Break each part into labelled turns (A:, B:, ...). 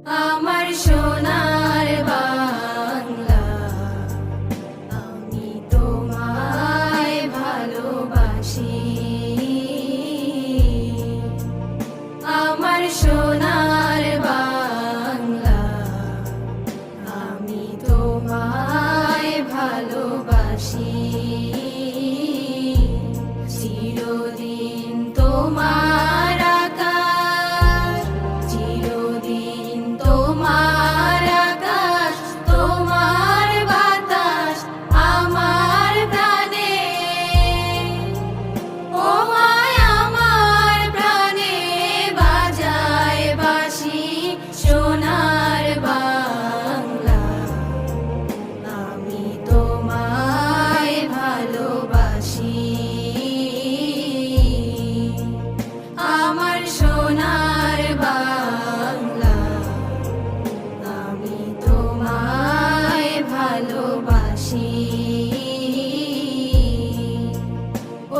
A: আমার সোনার বাংলা, আমি তোমায় ভালোবাসি। আমার সোনার বাংলা, আমি তোমায় ভালোবাসি। চিরদিন তোমার আকাশ, চিরদিন তোমার আকাশ, তোমার বাতাস আমার প্রাণে। ও মায় আমার প্রাণে বাজায় বাঁশি সোনার বাংলা, আমি তোমায় ভালোবাসি। আমার সোনার বাংলা, আমি তোমায় ভালোবাসি।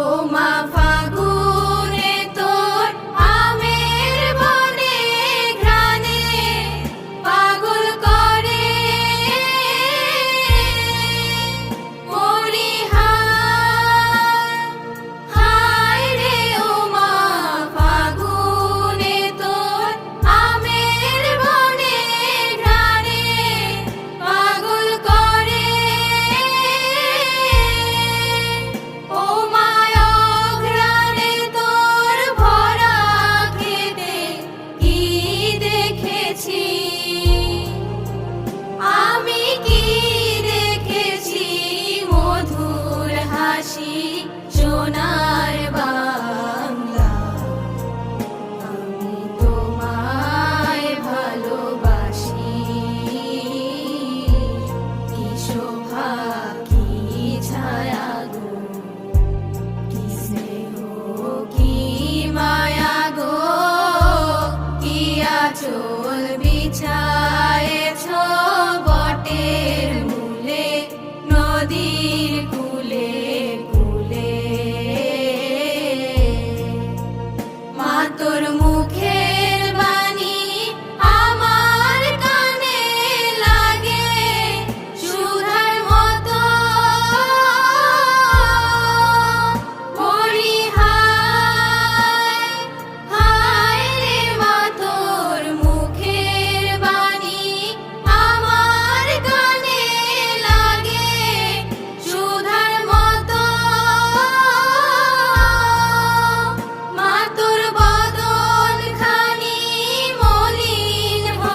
A: ও মা ফাগুনে তোর আমের বনে ঘ্রাণে পাগল করে হায় রে। ও মা ফাগুনে তোর আমের বনে ঘ্রাণে পাগল করে। ও মায় অঘ্রাণে তোর ভরা খেতে কি দেখেছি, আমি কি দেখেছি মধুর হাসি সোনার বাংলা, আমি তোমায় ভালোবাসি। কি শোভা কি ছায়া গো, কি স্নেহ কি মায়া গো, কি আঁচল বিছায়েছ বটে